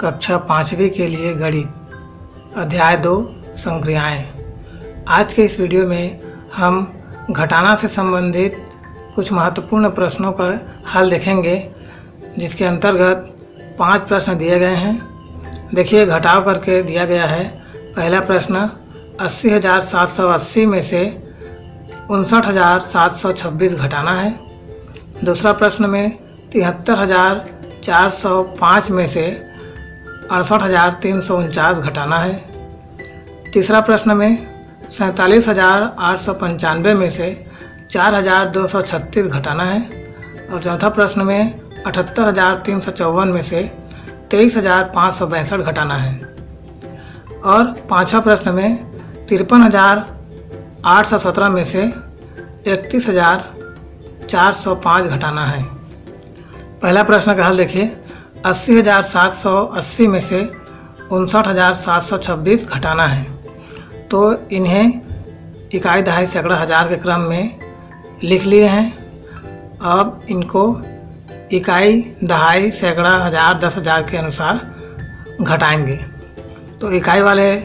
कक्षा 5वीं के लिए गणित अध्याय 2 संक्रियाएं। आज के इस वीडियो में हम घटाना से संबंधित कुछ महत्वपूर्ण प्रश्नों का हल देखेंगे, जिसके अंतर्गत 5 प्रश्न दिए गए हैं। देखिए, घटाव करके दिया गया है। पहला प्रश्न 80,780 में से 59,726 घटाना है। दूसरा प्रश्न में 73,405 में से 68,349 घटाना है। तीसरा प्रश्न में 47,895 में से 4,236 घटाना है। और चौथा प्रश्न में 78,354 में से 23,562 घटाना है। और पांचवा प्रश्न में 53,817 में से 31,405 घटाना है। पहला प्रश्न का हल देखिए। 80,780 में से 59,726 घटाना है, तो इन्हें इकाई, दहाई, सैकड़ा, हजार के क्रम में लिख लिए हैं। अब इनको इकाई, दहाई, सैकड़ा, हजार, 10,000 के अनुसार घटाएंगे। तो इकाई वाले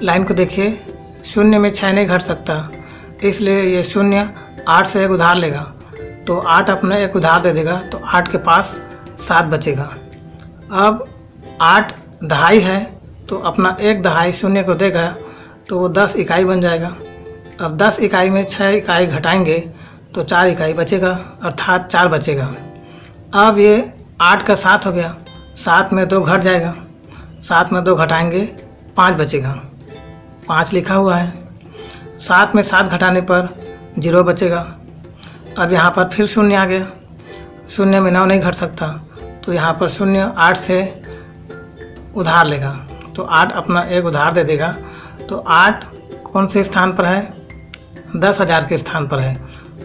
लाइन को देखिए, शून्य में 6 नहीं घट सकता, इसलिए ये शून्य 8 से एक उधार लेगा, तो 8 अपना एक उधार दे देगा, तो 8 के पास 7 बचेगा। अब 8 दहाई है, तो अपना एक दहाई शून्य को देगा, तो वो 10 इकाई बन जाएगा। अब 10 इकाई में 6 इकाई घटाएंगे तो 4 इकाई बचेगा, अर्थात 4 बचेगा। अब ये 8 का 7 हो गया, 7 में 2 घट जाएगा, 7 में 2 घटाएंगे 5 बचेगा, 5 लिखा हुआ है। 7 में 7 घटाने पर 0 बचेगा। अब यहाँ पर फिर शून्य आ गया, शून्य में 9 नहीं घट सकता, तो यहाँ पर शून्य 8 से उधार लेगा, तो 8 अपना एक उधार दे देगा। तो 8 कौन से स्थान पर है? 10,000 के स्थान पर है,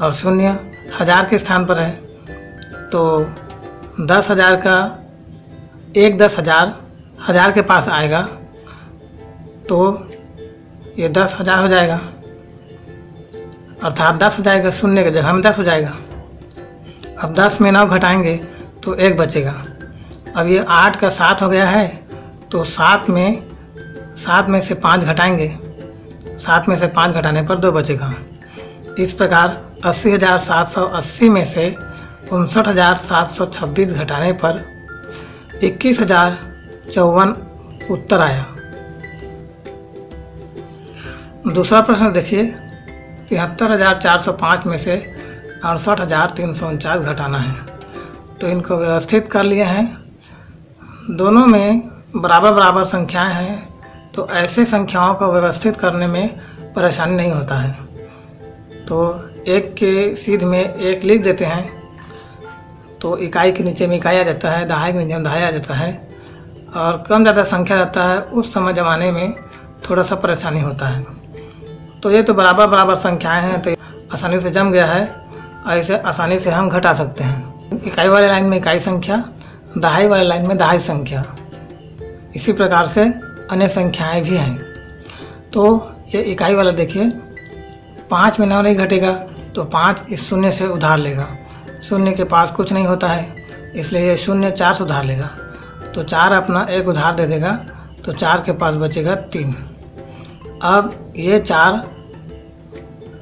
और शून्य 1000 के स्थान पर है, तो 10,000 का एक 10,000 1000 के पास आएगा, तो ये 10,000 हो जाएगा, अर्थात 10 हो जाएगा, शून्य की जगह में 10 हो जाएगा। अब 10 में 9 घटाएंगे तो 1 बचेगा। अब ये 8 का 7 हो गया है, तो 7 में से 5 घटाएंगे, 7 में से 5 घटाने पर 2 बचेगा। इस प्रकार 80,780 में से 59,726 घटाने पर 21,054 उत्तर आया। दूसरा प्रश्न देखिए। 73,405 में से 68,349 घटाना है, तो इनको व्यवस्थित कर लिए हैं। दोनों में बराबर बराबर संख्याएं हैं, तो ऐसे संख्याओं को व्यवस्थित करने में परेशानी नहीं होता है। तो एक के सीध में एक लिख देते हैं, तो इकाई के नीचे में इकाई आ जाता है, दहाई के नीचे में दहाई आ जाता है। और कम ज़्यादा संख्या रहता है, उस समय ज़माने में थोड़ा सा परेशानी होता है। तो ये तो बराबर बराबर संख्याएं हैं, तो आसानी से जम गया है, ऐसे आसानी से हम घटा सकते हैं। इकाई वाले लाइन में इकाई संख्या, दहाई वाले लाइन में दहाई संख्या, इसी प्रकार से अन्य संख्याएं भी हैं। तो ये इकाई वाला देखिए, 5 में 9 नहीं घटेगा, तो 5 इस शून्य से उधार लेगा, शून्य के पास कुछ नहीं होता है, इसलिए ये शून्य 4 से उधार लेगा, तो 4 अपना एक उधार दे देगा, तो 4 के पास बचेगा 3। अब ये 4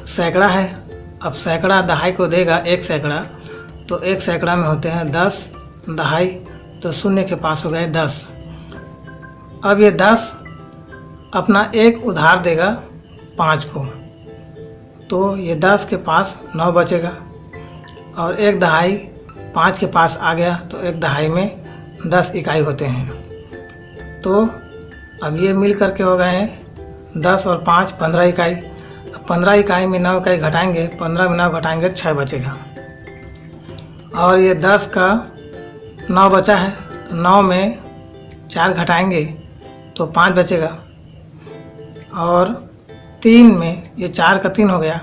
सैकड़ा है, अब सैकड़ा दहाई को देगा 1 सैकड़ा, तो 1 सैकड़ा में होते हैं 10 दहाई, तो शून्य के पास हो गए 10। अब ये 10 अपना एक उधार देगा 5 को, तो ये 10 के पास 9 बचेगा, और एक दहाई 5 के पास आ गया, तो एक दहाई में 10 इकाई होते हैं। तो अब ये मिल करके हो गए हैं 10 और 5 15 इकाई। 15 इकाई में 9 इकाई घटाएंगे, 15 में 9 घटाएंगे 6 बचेगा। और ये 10 का 9 बचा है, तो 9 में 4 घटाएंगे तो 5 बचेगा। और 3 में, ये 4 का 3 हो गया,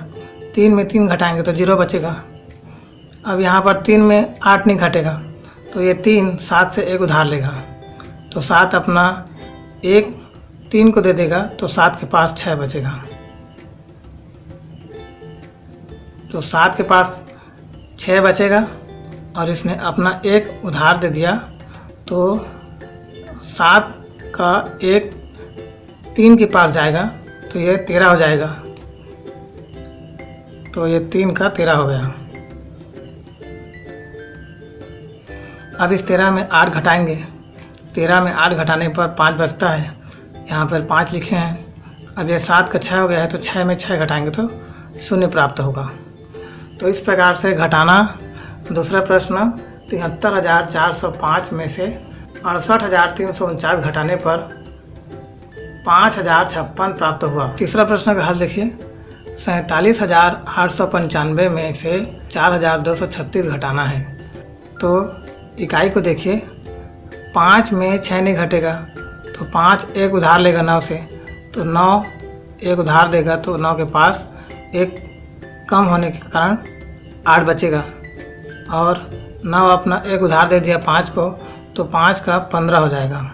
3 में 3 घटाएंगे तो 0 बचेगा। अब यहाँ पर 3 में 8 नहीं घटेगा, तो ये 3 7 से एक उधार लेगा, तो 7 अपना एक 3 को दे देगा, तो 7 के पास 6 बचेगा। तो 7 के पास 6 बचेगा, और इसने अपना एक उधार दे दिया, तो 7 का 1 3 के पास जाएगा तो ये 13 हो जाएगा। तो ये 3 का 13 हो गया। अब इस 13 में 8 घटाएंगे। 13 में 8 घटाने पर 5 बचता है। यहाँ पर 5 लिखे हैं। अब ये 7 का 6 हो गया है तो 6 में 6 घटाएंगे तो 0 प्राप्त होगा। तो इस प्रकार से घटाना। दूसरा प्रश्न 73,405 में से 68,349 घटाने पर 5,056 प्राप्त हुआ। तीसरा प्रश्न का हल देखिए। 47,895 में से 4,236 घटाना है। तो इकाई को देखिए। 5 में 6 नहीं घटेगा तो 5 एक उधार लेगा 9 से, तो 9 एक उधार देगा तो 9 के पास एक कम होने के कारण 8 बचेगा। और 9 अपना एक उधार दे दिया 5 को तो 5 का 15 हो जाएगा,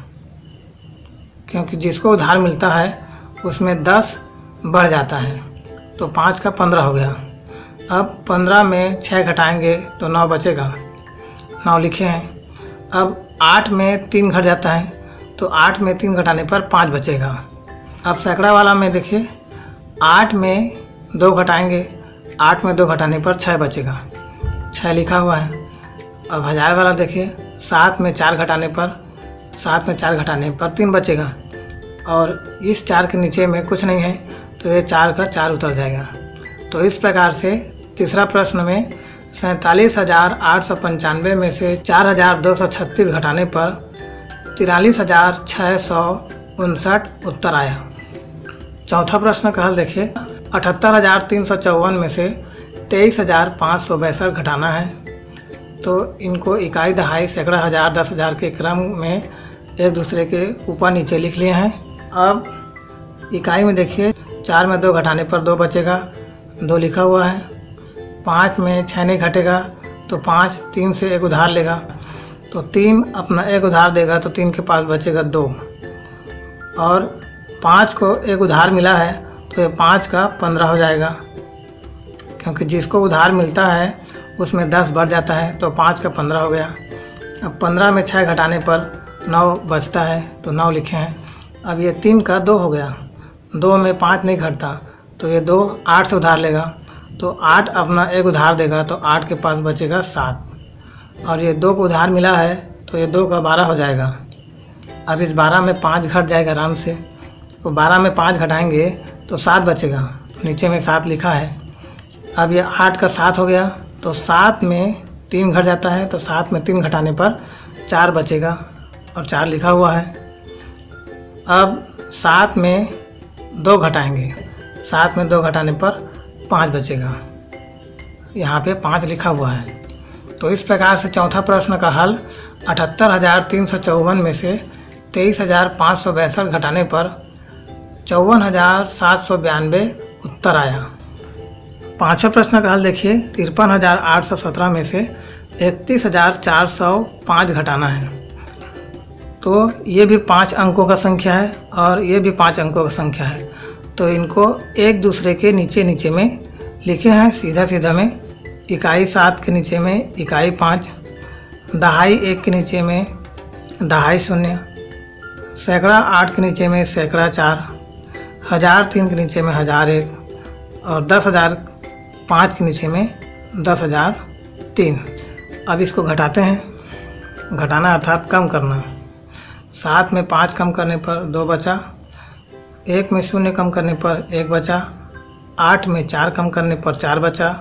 क्योंकि जिसको उधार मिलता है उसमें 10 बढ़ जाता है। तो 5 का 15 हो गया। अब 15 में 6 घटाएंगे तो 9 बचेगा। 9 लिखे हैं। अब 8 में 3 घट जाता है तो 8 में 3 घटाने पर 5 बचेगा। अब सैकड़ा वाला में देखिए। 8 में 2 घटाएंगे। 8 में 2 घटाने पर 6 बचेगा। 6 लिखा हुआ है। अब हज़ार वाला देखिए। 7 में 4 घटाने पर 3 बचेगा। और इस 4 के नीचे में कुछ नहीं है तो ये 4 का 4 उतर जाएगा। तो इस प्रकार से तीसरा प्रश्न में 47,895 में से 4,236 घटाने पर 43,659 उत्तर आया। चौथा प्रश्न का हल देखिए। 78,354 में से 23,562 घटाना है। तो इनको इकाई, दहाई, सैकड़ा, हज़ार, 10,000 के क्रम में एक दूसरे के ऊपर नीचे लिख लिए हैं। अब इकाई में देखिए। 4 में 2 घटाने पर 2 बचेगा। 2 लिखा हुआ है। 5 में 6 नहीं घटेगा तो 5 3 से एक उधार लेगा तो 3 अपना एक उधार देगा तो 3 के पास बचेगा 2। और 5 को एक उधार मिला है तो ये 5 का 15 हो जाएगा, क्योंकि जिसको उधार मिलता है उसमें 10 बढ़ जाता है तो 5 का 15 हो गया। अब 15 में 6 घटाने पर 9 बचता है तो 9 लिखे हैं। अब ये 3 का 2 हो गया। 2 में 5 नहीं घटता तो ये 2 8 से उधार लेगा तो 8 अपना एक उधार देगा तो 8 के पास बचेगा 7। और ये 2 को उधार मिला है तो ये 2 का 12 हो जाएगा। अब इस 12 में 5 घट जाएगा आराम से। तो 12 में 5 घटाएंगे तो 7 बचेगा। नीचे में 7 लिखा है। अब ये 8 का 7 हो गया तो 7 में 3 घट जाता है तो 7 में 3 घटाने पर 4 बचेगा और 4 लिखा हुआ है। अब 7 में 2 घटाएंगे। 7 में 2 घटाने पर 5 बचेगा। यहाँ पे 5 लिखा हुआ है। तो इस प्रकार से चौथा प्रश्न का हल 78,354 में से 23,562 घटाने पर 54,792 उत्तर आया। पांचवा प्रश्न का हल देखिए। 53,817 में से 31,405 घटाना है। तो ये भी 5 अंकों का संख्या है और ये भी 5 अंकों का संख्या है। तो इनको एक दूसरे के नीचे नीचे में लिखे हैं सीधा सीधा में। इकाई 7 के नीचे में इकाई 5, दहाई 1 के नीचे में दहाई 0, सैकड़ा 8 के नीचे में सैकड़ा 4, हज़ार 3 के नीचे में हज़ार 1 और 10,000 5 के नीचे में 10,003। अब इसको घटाते हैं। घटाना अर्थात कम करना। 7 में 5 कम करने पर 2 बचा। 1 में 0 कम करने पर 1 बचा। 8 में 4 कम करने पर 4 बचा।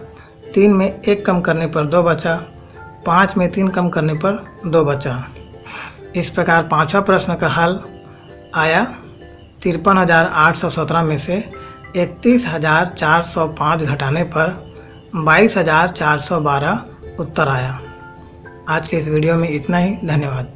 3 में 1 कम करने पर 2 बचा। 5 में 3 कम करने पर 2 बचा। इस प्रकार पांचवा प्रश्न का हल आया। 53,817 में से 31,405 घटाने पर 22,412 उत्तर आया। आज के इस वीडियो में इतना ही। धन्यवाद।